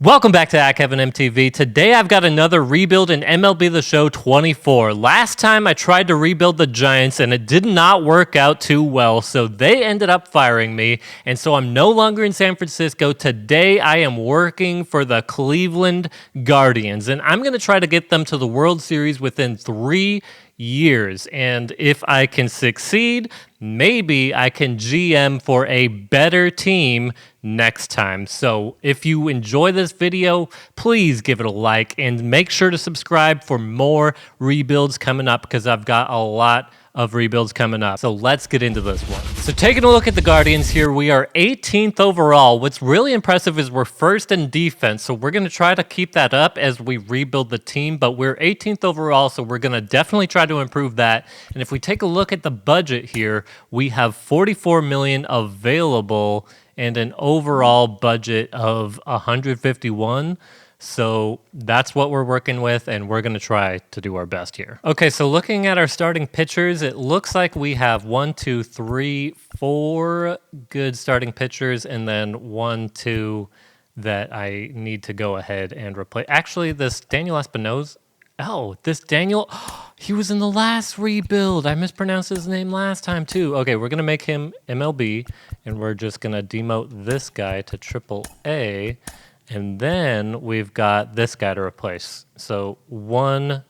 Welcome back to KevinMtv. Today I've got another rebuild in MLB The Show 24. Last time I tried to rebuild the Giants and it did not work out too well, so they ended up firing me, and so I'm no longer in San Francisco. Today I am working for the Cleveland Guardians, and I'm going to try to get them to the World Series within 3 years. And if I can succeed, maybe I can GM for a better team next time. So if you enjoy this video, please give it a like and make sure to subscribe for more rebuilds coming up, because I've got a lot of rebuilds coming up. So let's get into this one. So taking a look at the Guardians here, we are 18th overall. What's really impressive is we're first in defense, so we're going to try to keep that up as we rebuild the team, but we're 18th overall, so we're going to definitely try to improve that. And if we take a look at the budget here, we have $44 million available and an overall budget of 151. So that's what we're working with, and we're going to try to do our best here. Okay, so looking at our starting pitchers, it looks like we have 4 good starting pitchers, and then 1, 2 that I need to go ahead and replace. Actually, this Daniel Espinosa, he was in the last rebuild. I mispronounced his name last time too. Okay, we're going to make him MLB, and we're just going to demote this guy to AAA. And then we've got this guy to replace. So 1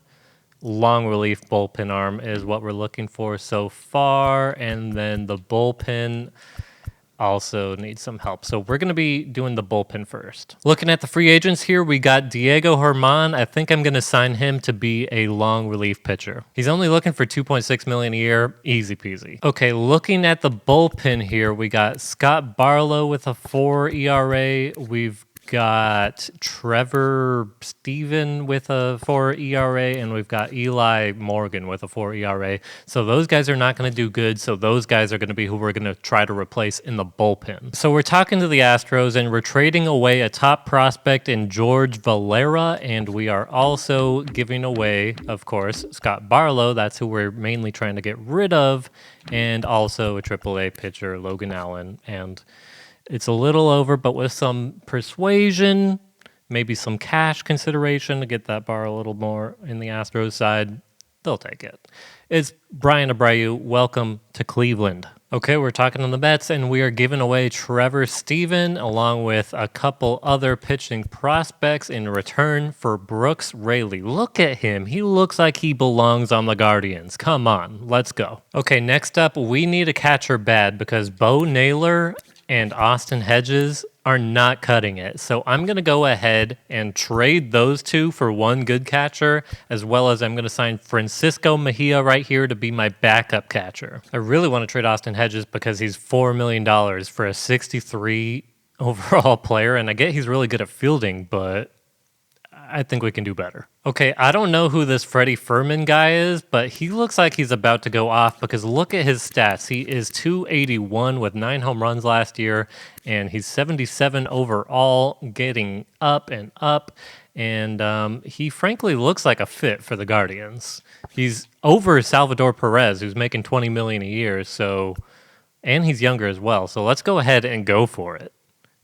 long relief bullpen arm is what we're looking for so far. And then the bullpen also needs some help. So we're going to be doing the bullpen first. Looking at the free agents here, we got Diego Herman. I think I'm going to sign him to be a long relief pitcher. He's only looking for $2.6 million a year. Easy peasy. Okay, looking at the bullpen here, we got Scott Barlow with a 4 ERA. We've got Trevor Steven with a 4 ERA, and we've got Eli Morgan with a 4 ERA. So those guys are not going to do good, so those guys are going to be who we're going to try to replace in the bullpen. So we're talking to the Astros, and we're trading away a top prospect in George Valera, and we are also giving away, of course, Scott Barlow. That's who we're mainly trying to get rid of, and also a AAA pitcher, Logan Allen. And it's a little over, but with some persuasion, maybe some cash consideration to get that bar a little more in the Astros side, they'll take it. It's Brian Abreu. Welcome to Cleveland. Okay, we're talking on the Mets, and we are giving away Trevor Steven along with a couple other pitching prospects in return for Brooks Raley. Look at him. He looks like he belongs on the Guardians. Come on, let's go. Okay, next up, we need a catcher bad because Bo Naylor and Austin Hedges are not cutting it. So I'm going to go ahead and trade those two for 1 good catcher, as well as I'm going to sign Francisco Mejia right here to be my backup catcher. I really want to trade Austin Hedges because he's $4 million for a 63 overall player, and I get he's really good at fielding, but I think we can do better. Okay, I don't know who this Freddie Furman guy is, but he looks like he's about to go off because look at his stats. He is 281 with 9 home runs last year, and he's 77 overall, getting up and up, and he frankly looks like a fit for the Guardians. He's over Salvador Perez, who's making $20 million a year, and he's younger as well, so let's go ahead and go for it.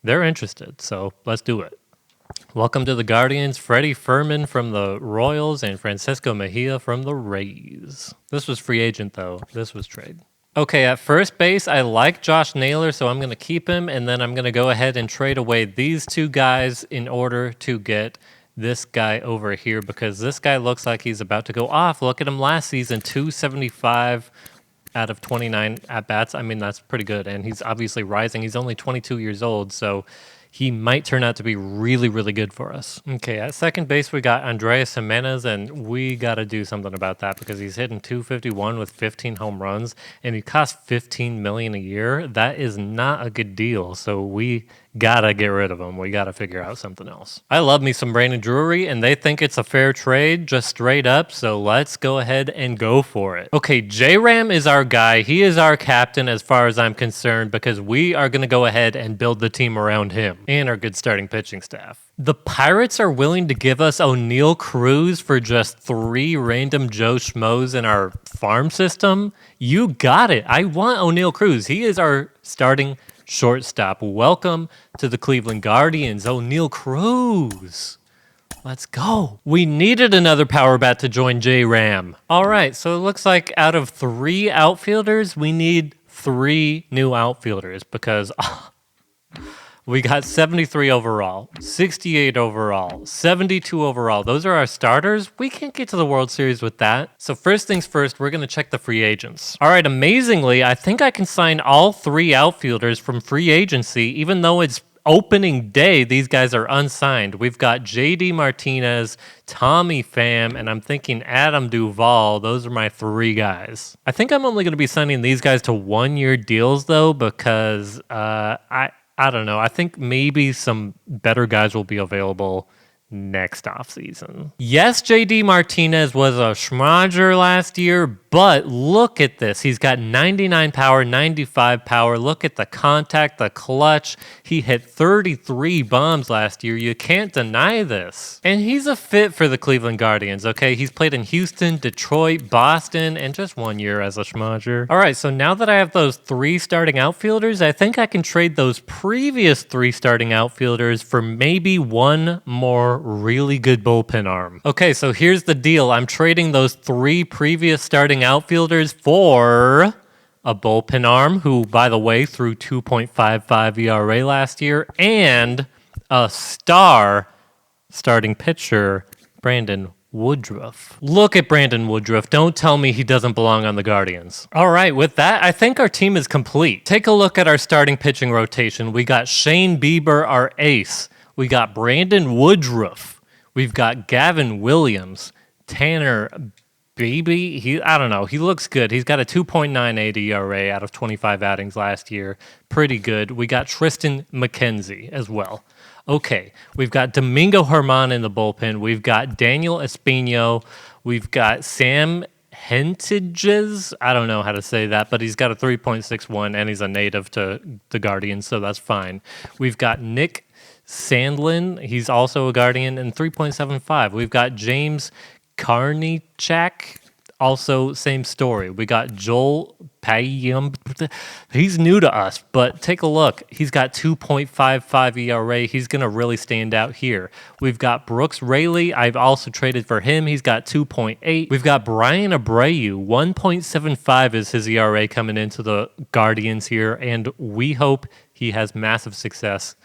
They're interested, so let's do it. Welcome to the Guardians, Freddie Furman from the Royals and Francisco Mejia from the Rays. This was free agent, though. This was trade. Okay, at first base, I like Josh Naylor, so I'm going to keep him, and then I'm going to go ahead and trade away these 2 guys in order to get this guy over here, because this guy looks like he's about to go off. Look at him last season, 275 out of 29 at-bats. I mean, that's pretty good, and he's obviously rising. He's only 22 years old, so he might turn out to be really, really good for us. Okay, at second base, we got Andreas Jimenez, and we got to do something about that because he's hitting 251 with 15 home runs, and he costs $15 million a year. That is not a good deal, so we got to get rid of him. We got to figure out something else. I love me some Brandon Drury, and they think it's a fair trade, just straight up, so let's go ahead and go for it. Okay, J-Ram is our guy. He is our captain as far as I'm concerned because we are going to go ahead and build the team around him and our good starting pitching staff. The Pirates are willing to give us O'Neal Cruz for just 3 random Joe Schmoes in our farm system. You got it. I want O'Neal Cruz. He is our starting Shortstop, welcome to the Cleveland Guardians, O'Neal Cruz. Let's go. We needed another power bat to join J-Ram. All right, so it looks like out of 3 outfielders, we need 3 new outfielders because we got 73 overall, 68 overall, 72 overall. Those are our starters. We can't get to the World Series with that. So first things first, we're going to check the free agents. All right, amazingly, I think I can sign all 3 outfielders from free agency, even though it's opening day, these guys are unsigned. We've got JD Martinez, Tommy Pham, and I'm thinking Adam Duvall. Those are my 3 guys. I think I'm only going to be signing these guys to 1-year deals, though, because I don't know. I think maybe some better guys will be available next offseason. Yes, JD Martinez was a schmodger last year, but look at this. He's got 99 power, 95 power. Look at the contact, the clutch. He hit 33 bombs last year. You can't deny this. And he's a fit for the Cleveland Guardians, okay? He's played in Houston, Detroit, Boston, and just 1 year as a schmodger. All right, so now that I have those 3 starting outfielders, I think I can trade those previous 3 starting outfielders for maybe 1 more really good bullpen arm. Okay, so here's the deal. I'm trading those 3 previous starting outfielders for a bullpen arm who, by the way, threw 2.55 ERA last year, and a star starting pitcher, Brandon Woodruff. Look at Brandon Woodruff. Don't tell me he doesn't belong on the Guardians. All right, with that, I think our team is complete. Take a look at our starting pitching rotation. We got Shane Bieber, our ace. We got Brandon Woodruff. We've got Gavin Williams, Tanner Baby. I don't know. He looks good. He's got a 2.98 ERA out of 25 outings last year. Pretty good. We got Tristan McKenzie as well. Okay, we've got Domingo Herman in the bullpen. We've got Daniel Espino. We've got Sam Hentages. I don't know how to say that, but he's got a 3.61, and he's a native to the Guardians, so that's fine. We've got Nick Sandlin, he's also a Guardian, and 3.75. We've got James Karnichak, also same story. We got Joel Payum. He's new to us, but take a look. He's got 2.55 ERA. He's going to really stand out here. We've got Brooks Raley. I've also traded for him. He's got 2.8. We've got Brian Abreu. 1.75 is his ERA coming into the Guardians here, and we hope he has massive success.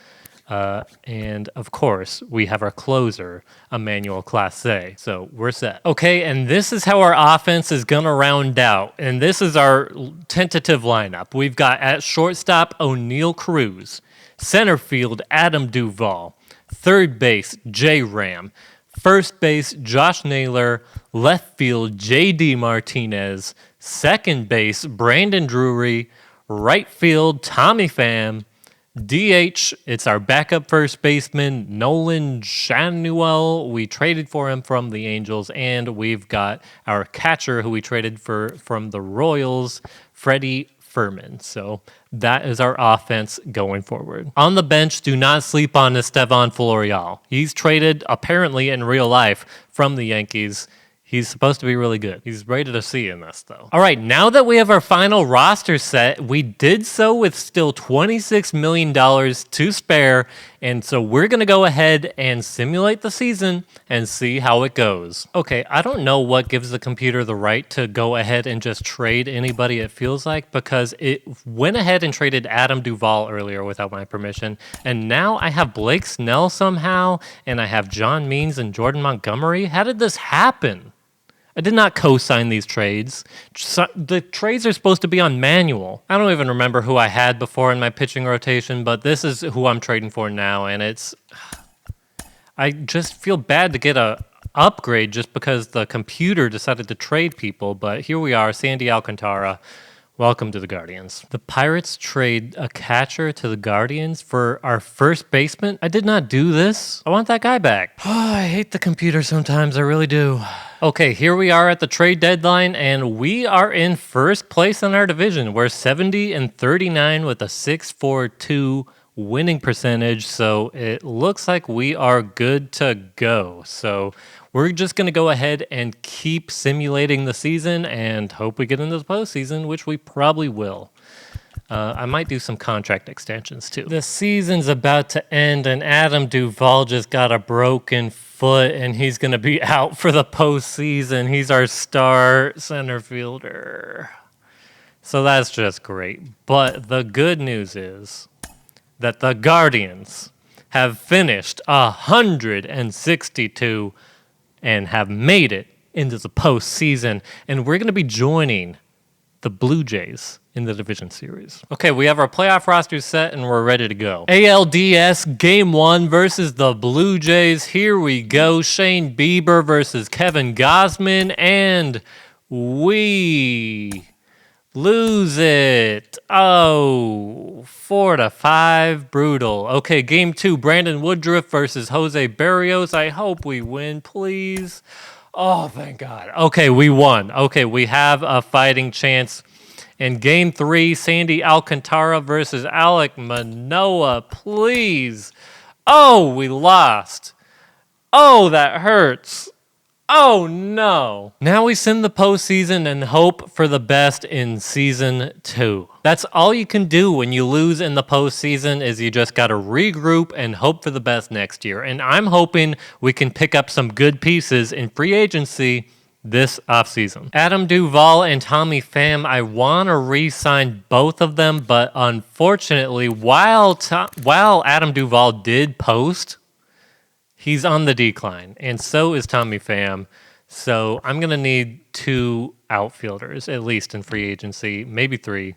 And of course, we have our closer, Emmanuel Clase. So we're set. Okay, and this is how our offense is going to round out. And this is our tentative lineup. We've got at shortstop, O'Neal Cruz. Center field, Adam Duvall. Third base, J-Ram. First base, Josh Naylor. Left field, J.D. Martinez. Second base, Brandon Drury. Right field, Tommy Pham. DH, it's our backup first baseman, Nolan Shanuel. We traded for him from the Angels, and we've got our catcher who we traded from the Royals, Freddie Furman. So that is our offense going forward. On the bench, do not sleep on Estevan Florial. He's traded, apparently in real life, from the Yankees. He's supposed to be really good. He's rated a C in this, though. All right, now that we have our final roster set, we did so with still $26 million to spare, and so we're going to go ahead and simulate the season and see how it goes. Okay, I don't know what gives the computer the right to go ahead and just trade anybody it feels like, because it went ahead and traded Adam Duvall earlier without my permission, and now I have Blake Snell somehow, and I have John Means and Jordan Montgomery. How did this happen? I did not co-sign these trades. The trades are supposed to be on manual. I don't even remember who I had before in my pitching rotation, but this is who I'm trading for now, and it's... I just feel bad to get a upgrade just because the computer decided to trade people, but here we are, Sandy Alcantara. Welcome to the Guardians. The Pirates trade a catcher to the Guardians for our first baseman. I did not do this. I want that guy back. Oh, I hate the computer sometimes. I really do. Okay, here we are at the trade deadline, and we are in first place in our division. We're 70-39 with a 6.42 winning percentage, so it looks like we are good to go. So we're just going to go ahead and keep simulating the season and hope we get into the postseason, which we probably will. I might do some contract extensions too. The season's about to end, and Adam Duvall just got a broken foot, and he's going to be out for the postseason. He's our star center fielder. So that's just great. But the good news is that the Guardians have finished 162 and have made it into the postseason, and we're going to be joining the Blue Jays in the division series. Okay, we have our playoff roster set and we're ready to go. ALDS Game 1 versus the Blue Jays. Here we go. Shane Bieber versus Kevin Gausman, and we lose it. Oh, 4-5. Brutal. Okay, Game 2. Brandon Woodruff versus Jose Barrios. I hope we win, please. Oh, thank God. Okay, we won. Okay, we have a fighting chance. In Game 3, Sandy Alcantara versus Alek Manoah. Please. Oh, we lost. Oh, that hurts. Oh, no. Now we send the postseason and hope for the best in Season 2. That's all you can do when you lose in the postseason, is you just got to regroup and hope for the best next year. And I'm hoping we can pick up some good pieces in free agency this offseason. Adam Duvall and Tommy Pham, I want to re-sign both of them, but unfortunately, while Adam Duvall did post, he's on the decline, and so is Tommy Pham. So I'm going to need 2 outfielders, at least in free agency, maybe 3.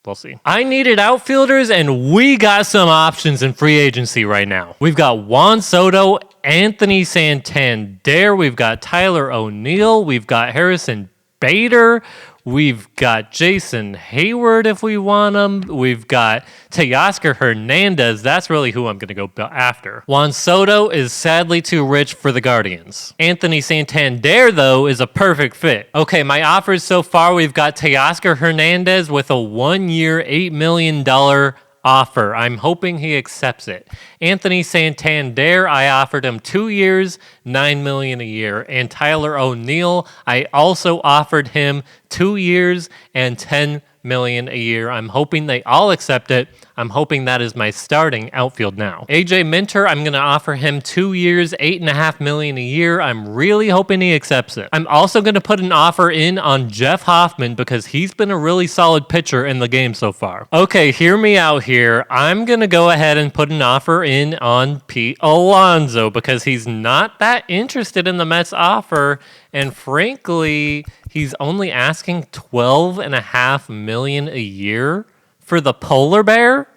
We'll see. I needed outfielders, and we got some options in free agency right now. We've got Juan Soto, Anthony Santander, we've got Tyler O'Neill, we've got Harrison Bader, we've got Jason Hayward if we want him, we've got Teoscar Hernandez. That's really who I'm going to go after. Juan Soto is sadly too rich for the Guardians. Anthony Santander, though, is a perfect fit. Okay, my offers so far, we've got Teoscar Hernandez with a 1-year, $8 million offer. I'm hoping he accepts it. Anthony Santander, I offered him 2 years, $9 million a year. And Tyler O'Neill, I also offered him 2 years and $10 million a year. I'm hoping they all accept it. I'm hoping that is my starting outfield now. AJ Minter, I'm going to offer him 2 years, $8.5 million a year. I'm really hoping he accepts it. I'm also going to put an offer in on Jeff Hoffman because he's been a really solid pitcher in the game so far. Okay, hear me out here. I'm going to go ahead and put an offer in on Pete Alonso because he's not that interested in the Mets offer, and frankly, he's only asking $12.5 million a year for the polar bear.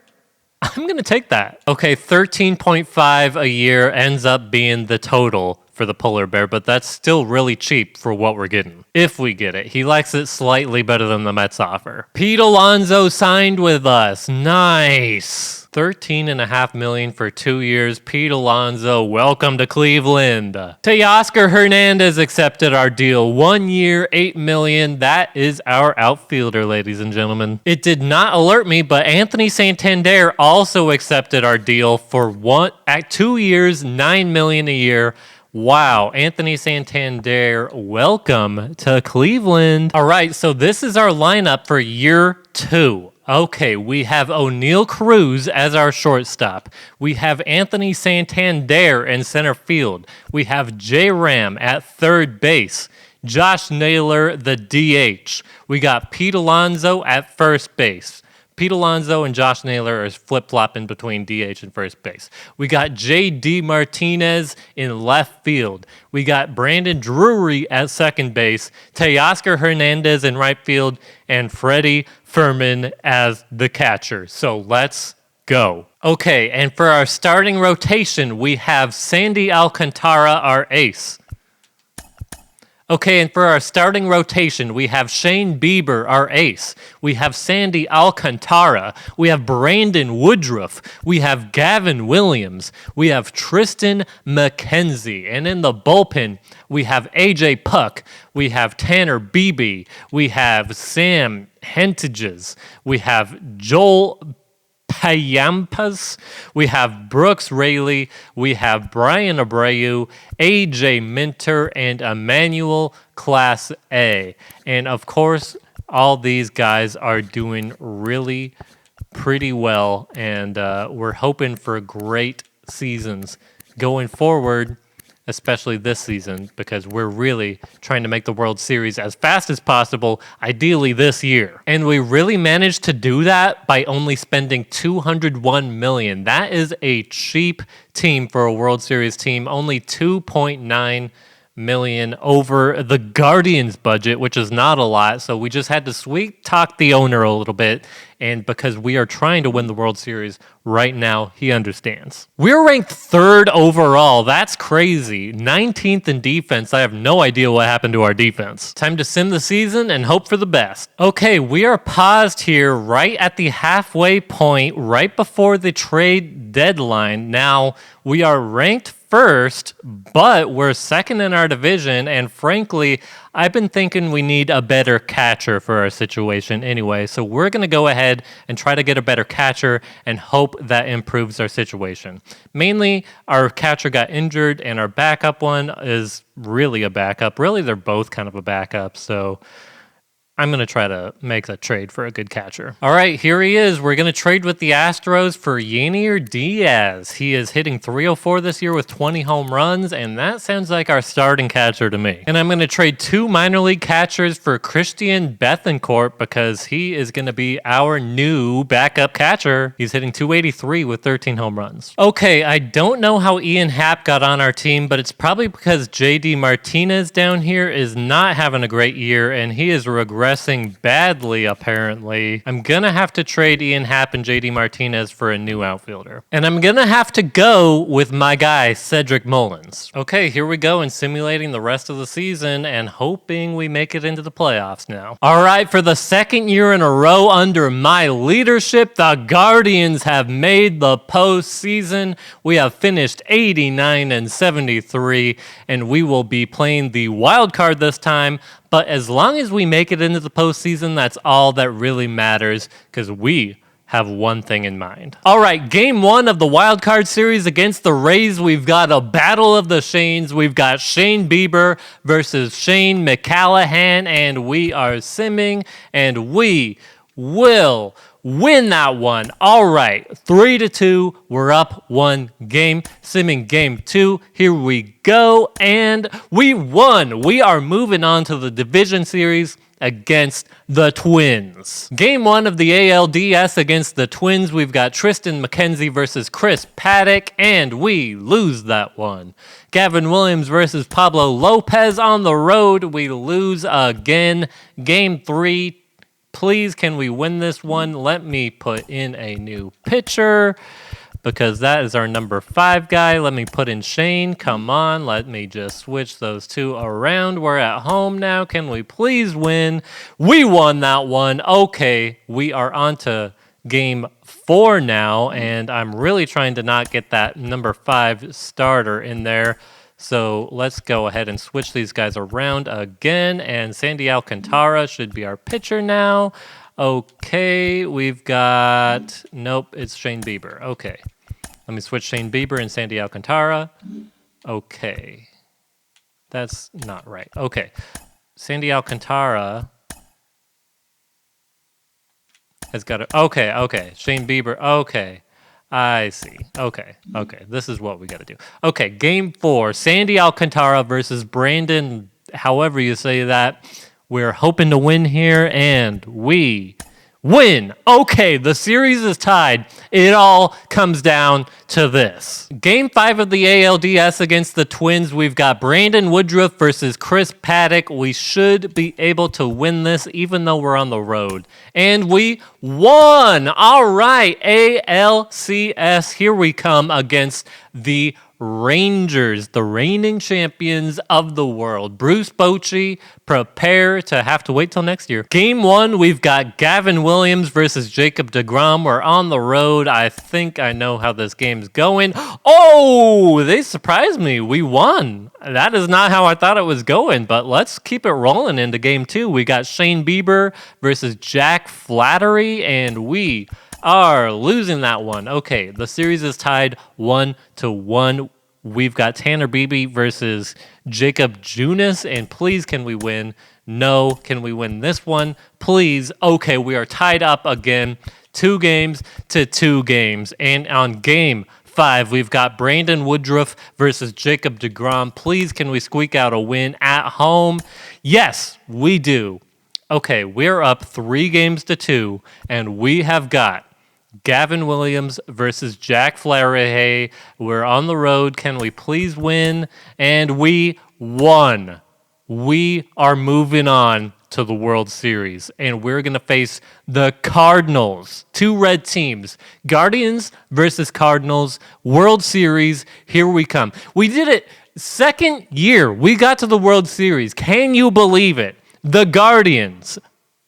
I'm going to take that. Okay, 13.5 a year ends up being the total for the polar bear, but that's still really cheap for what we're getting. If we get it. He likes it slightly better than the Mets offer. Pete Alonso signed with us. Nice. $13.5 million for 2 years. Pete Alonso, welcome to Cleveland. Teoscar Hernandez accepted our deal. 1 year, $8 million. That is our outfielder, ladies and gentlemen. It did not alert me, but Anthony Santander also accepted our deal for 2 years, $9 million a year. Wow, Anthony Santander, welcome to Cleveland. All right, so this is our lineup for year 2. Okay, we have O'Neal Cruz as our shortstop. We have Anthony Santander in center field. We have J. Ram at third base. Josh Naylor, the DH. We got Pete Alonso at first base. Pete Alonso and Josh Naylor are flip-flopping between DH and first base. We got J.D. Martinez in left field. We got Brandon Drury at second base, Teoscar Hernandez in right field, and Freddie Furman as the catcher. So let's go. Okay, and for our starting rotation, we have Sandy Alcantara, our ace. Okay, and for our starting rotation, we have Shane Bieber, our ace. We have Sandy Alcantara. We have Brandon Woodruff. We have Gavin Williams. We have Tristan McKenzie. And in the bullpen, we have AJ Puck. We have Tanner Beebe. We have Sam Hentages. We have Joel Payampas, we have Brooks Raley, we have Brian Abreu, AJ Minter, and Emmanuel Class A. And of course, all these guys are doing really pretty well, and we're hoping for great seasons going forward, especially this season, because we're really trying to make the World Series as fast as possible, ideally this year. And we really managed to do that by only spending $201 million. That is a cheap team for a World Series team, only $2.9 million over the Guardians budget, which is not a lot. So we just had to sweet talk the owner a little bit. And because we are trying to win the World Series right now, he understands. We're ranked 3rd overall. That's crazy. 19th in defense. I have no idea what happened to our defense. Time to sim the season and hope for the best. Okay, we are paused here right at the halfway point, right before the trade deadline. Now, we are ranked 1st, but we're 2nd in our division, and frankly, I've been thinking we need a better catcher for our situation anyway, so we're going to go ahead and try to get a better catcher and hope that improves our situation. Mainly, our catcher got injured, and our backup one is really a backup. Really, they're both kind of a backup, so I'm going to try to make a trade for a good catcher. All right, here he is. We're going to trade with the Astros for Yainer Diaz. He is hitting .304 this year with 20 home runs, and that sounds like our starting catcher to me. And I'm going to trade 2 minor league catchers for Christian Bethancourt because he is going to be our new backup catcher. He's hitting .283 with 13 home runs. Okay, I don't know how Ian Happ got on our team, but it's probably because JD Martinez down here is not having a great year, and he is regressing badly, apparently. I'm gonna have to trade Ian Happ and JD Martinez for a new outfielder. And I'm gonna have to go with my guy, Cedric Mullins. Okay, here we go in simulating the rest of the season and hoping we make it into the playoffs now. All right, for the 2nd year in a row under my leadership, the Guardians have made the postseason. We have finished 89-73, and we will be playing the wild card this time. But as long as we make it into the postseason, that's all that really matters, because we have one thing in mind. All right, game 1 of the wild card series against the Rays. We've got a battle of the Shanes. We've got Shane Bieber versus Shane McCallahan, and we are simming, and we will win that one. All right, 3-2. We're up 1 game. Simming game 2. Here we go, and we won. We are moving on to the division series against the Twins. Game 1 of the ALDS against the Twins. We've got Tristan McKenzie versus Chris Paddock, and we lose that one. Gavin Williams versus Pablo Lopez on the road. We lose again. Game 3. Please, can we win this one? Let me put in a new pitcher because that is our number 5 guy. Let me put in Shane. Come on. Let me just switch those 2 around. We're at home now. Can we please win? We won that one. Okay, we are on to game 4 now, and I'm really trying to not get that number 5 starter in there. So let's go ahead and switch these guys around again. And Sandy Alcantara should be our pitcher now. Okay, we've got... Nope, it's Shane Bieber. Okay. Let me switch Shane Bieber and Sandy Alcantara. Okay. That's not right. Okay. Sandy Alcantara has got a... Okay. Shane Bieber. Okay. I see. Okay. This is what we got to do. Okay, game 4. Sandy Alcantara versus Brandon, however you say that. We're hoping to win here, and we win. Okay, the series is tied. It all comes down to this. Game 5 of the ALDS against the Twins. We've got Brandon Woodruff versus Chris Paddock. We should be able to win this even though we're on the road. And we won. All right, ALCS. Here we come against the Rangers, the reigning champions of the world. Bruce Bochy, prepare to have to wait till next year. Game 1, we've got Gavin Williams versus Jacob deGrom. We're on the road. I think I know how this game's going. Oh, they surprised me. We won. That is not how I thought it was going, but let's keep it rolling into game 2. We got Shane Bieber versus Jack Flattery, and we are losing that one. Okay, the series is tied 1-1. we've got Tanner Beebe versus Jacob Junis. And please, can we win? No. Can we win this one? Please. Okay, we are tied up again. 2 games to 2 games. And on game 5, we've got Brandon Woodruff versus Jacob deGrom. Please, can we squeak out a win at home? Yes, we do. Okay, we're up 3 games to 2, and we have got Gavin Williams versus Jack Flaherty. We're on the road. Can we please win? And we won. We are moving on to the World Series, and we're going to face the Cardinals. 2 red teams. Guardians versus Cardinals. World Series. Here we come. We did it. 2nd year we got to the World Series. Can you believe it? The Guardians.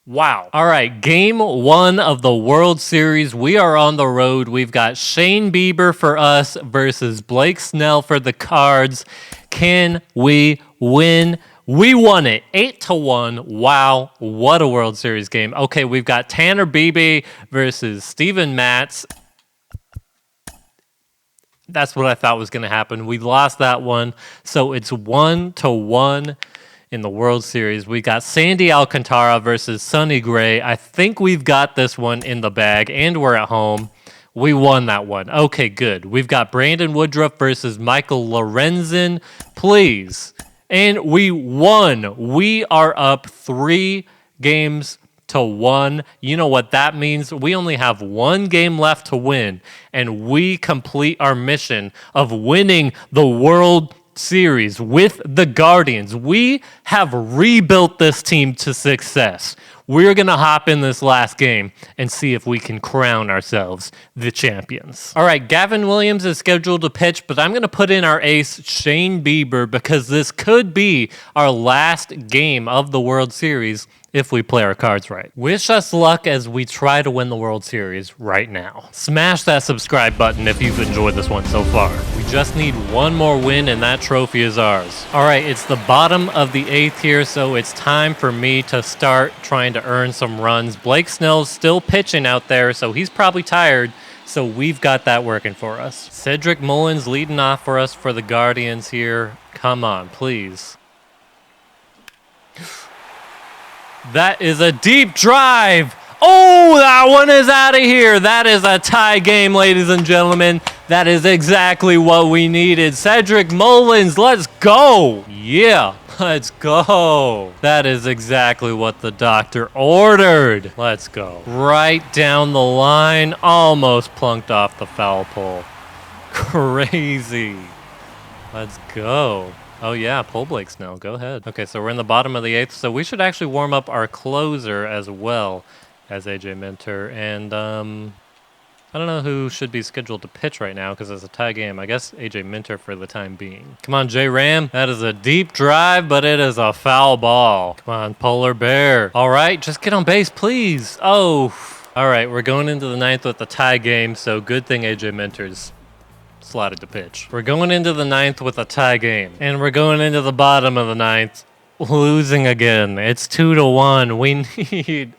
Wow. All right, game 1 of the World Series. We are on the road. We've got Shane Bieber for us versus Blake Snell for the Cards. Can we win? We won it 8-1. Wow, what a World Series game. Okay, we've got Tanner Beebe versus Steven Matz. That's what I thought was going to happen. We lost that one, so it's 1-1 in the World Series. We got Sandy Alcantara versus Sonny Gray. I think we've got this one in the bag, and we're at home. We won that one. Okay, good. We've got Brandon Woodruff versus Michael Lorenzen. Please. And we won. We are up 3 games to 1. You know what that means? We only have 1 game left to win, and we complete our mission of winning the World Series with the Guardians. We have rebuilt this team to success. We're going to hop in this last game and see if we can crown ourselves the champions. All right, Gavin Williams is scheduled to pitch, but I'm going to put in our ace, Shane Bieber, because this could be our last game of the World Series if we play our cards right. Wish us luck as we try to win the World Series right now. Smash that subscribe button if you've enjoyed this one so far. We just need 1 more win and that trophy is ours. All right, it's the bottom of the 8th here, so it's time for me to start trying to earn some runs. Blake Snell's still pitching out there, so he's probably tired, so we've got that working for us. Cedric Mullins leading off for us for the Guardians here. Come on, please. That is a deep drive. Oh, that one is out of here. That is a tie game, ladies and gentlemen. That is exactly what we needed. Cedric Mullins, let's go. Yeah, let's go. That is exactly what the doctor ordered. Let's go. Right down the line, almost plunked off the foul pole. Crazy. Let's go. Oh, yeah, pull Blake Snell. Go ahead. Okay, so we're in the bottom of the 8th, so we should actually warm up our closer as well as AJ Minter. And I don't know who should be scheduled to pitch right now because it's a tie game. I guess AJ Minter for the time being. Come on, J-Ram. That is a deep drive, but it is a foul ball. Come on, Polar Bear. All right, just get on base, please. Oh, all right, we're going into the 9th with the tie game, so good thing AJ Minter's slotted to pitch. We're going into the 9th with a tie game, and we're going into the bottom of the 9th losing again. It's 2-1. We need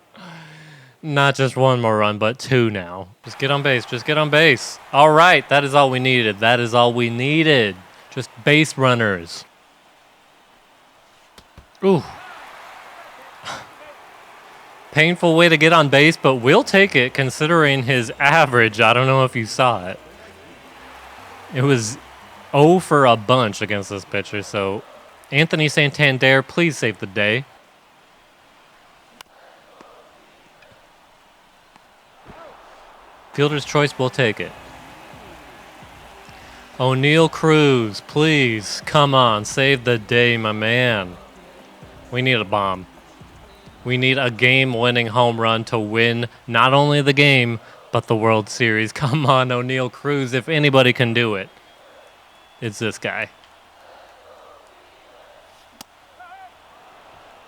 not just 1 more run, but 2 now. Just get on base. Just get on base. All right, that is all we needed. That is all we needed. Just base runners. Ooh. Painful way to get on base, but we'll take it considering his average. I don't know if you saw it. It was 0 for a bunch against this pitcher, so Anthony Santander, please save the day. Fielder's choice, we'll take it. O'Neal Cruz, please, come on, save the day, my man. We need a bomb. We need a game-winning home run to win not only the game, but the World Series. Come on, O'Neal Cruz. If anybody can do it, it's this guy.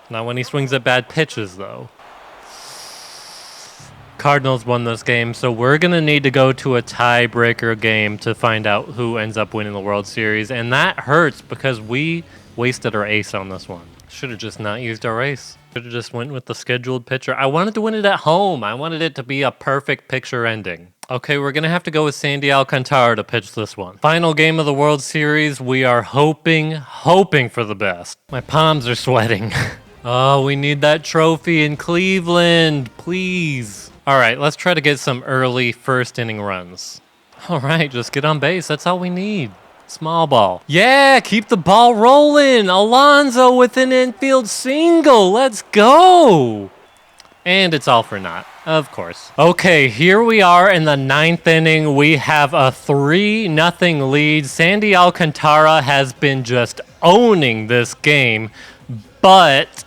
Not when he swings at bad pitches, though. Cardinals won this game, so we're going to need to go to a tiebreaker game to find out who ends up winning the World Series, and that hurts because we wasted our ace on this one. Should have just not used a race. Should have just went with the scheduled pitcher. I wanted to win it at home. I wanted it to be a perfect picture ending. Okay, we're going to have to go with Sandy Alcantara to pitch this one. Final game of the World Series. We are hoping for the best. My palms are sweating. Oh, we need that trophy in Cleveland, please. All right, let's try to get some early first inning runs. All right, just get on base. That's all we need. Small ball. Yeah, keep the ball rolling. Alonso with an infield single. Let's go. And it's all for naught, of course. Okay, here we are in the 9th inning. We have a 3-0 lead. Sandy Alcantara has been just owning this game, but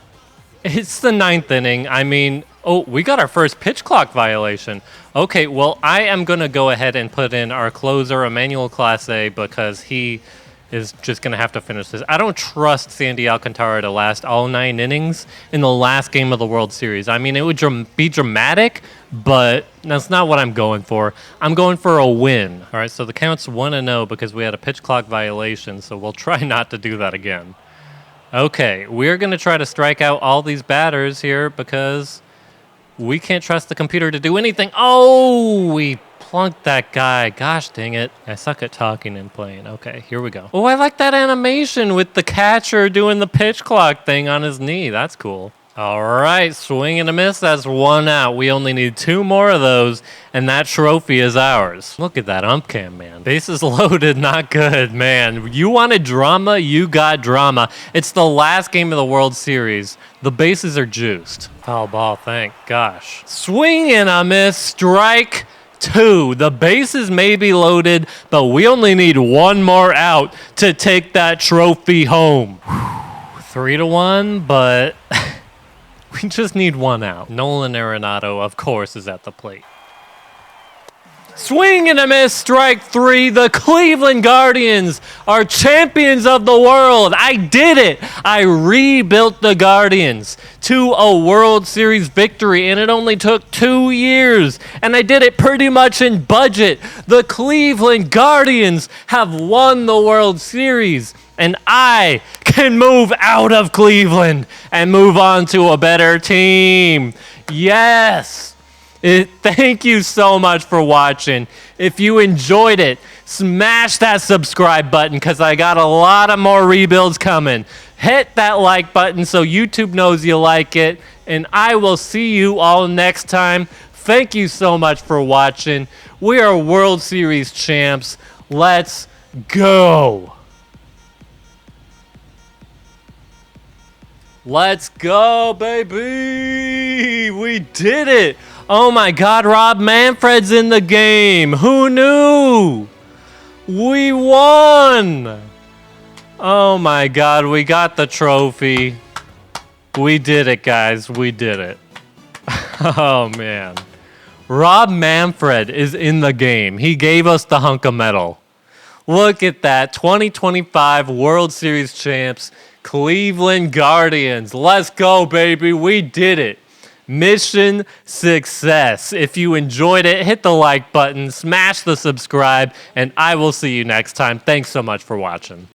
it's the 9th inning. I mean, oh, we got our first pitch clock violation. Okay, well, I am going to go ahead and put in our closer, Emmanuel Clase, because he is just going to have to finish this. I don't trust Sandy Alcantara to last all 9 innings in the last game of the World Series. I mean, it would be dramatic, but that's not what I'm going for. I'm going for a win. All right, so the count's 1-0 because we had a pitch clock violation, so we'll try not to do that again. Okay, we're going to try to strike out all these batters here because we can't trust the computer to do anything. Oh, we plunked that guy. Gosh dang it. I suck at talking and playing. Okay, here we go. Oh, I like that animation with the catcher doing the pitch clock thing on his knee. That's cool. All right, swing and a miss. That's 1 out. We only need 2 more of those, and that trophy is ours. Look at that ump cam, man. Bases loaded, not good, man. You wanted drama, you got drama. It's the last game of the World Series. The bases are juiced. Foul ball, thank gosh. Swing and a miss, strike 2. The bases may be loaded, but we only need 1 more out to take that trophy home. 3-1, but we just need 1 out. Nolan Arenado, of course, is at the plate. Swing and a miss, strike 3. The Cleveland Guardians are champions of the world. I did it. I rebuilt the Guardians to a World Series victory, and it only took 2 years. And I did it pretty much in budget. The Cleveland Guardians have won the World Series, and I can move out of Cleveland and move on to a better team. Yes. Thank you so much for watching. If you enjoyed it, smash that subscribe button because I got a lot of more rebuilds coming. Hit that like button so YouTube knows you like it. And I will see you all next time. Thank you so much for watching. We are World Series champs. Let's go. Let's go, baby. We did it. Oh my God, Rob Manfred's in the game. Who knew? We won. Oh my God, we got the trophy. We did it, guys. We did it. Oh man. Rob Manfred is in the game. He gave us the hunk of metal. Look at that. 2025 World Series champs, Cleveland Guardians. Let's go, baby. We did it. Mission success. If you enjoyed it, hit the like button, smash the subscribe, and I will see you next time. Thanks so much for watching.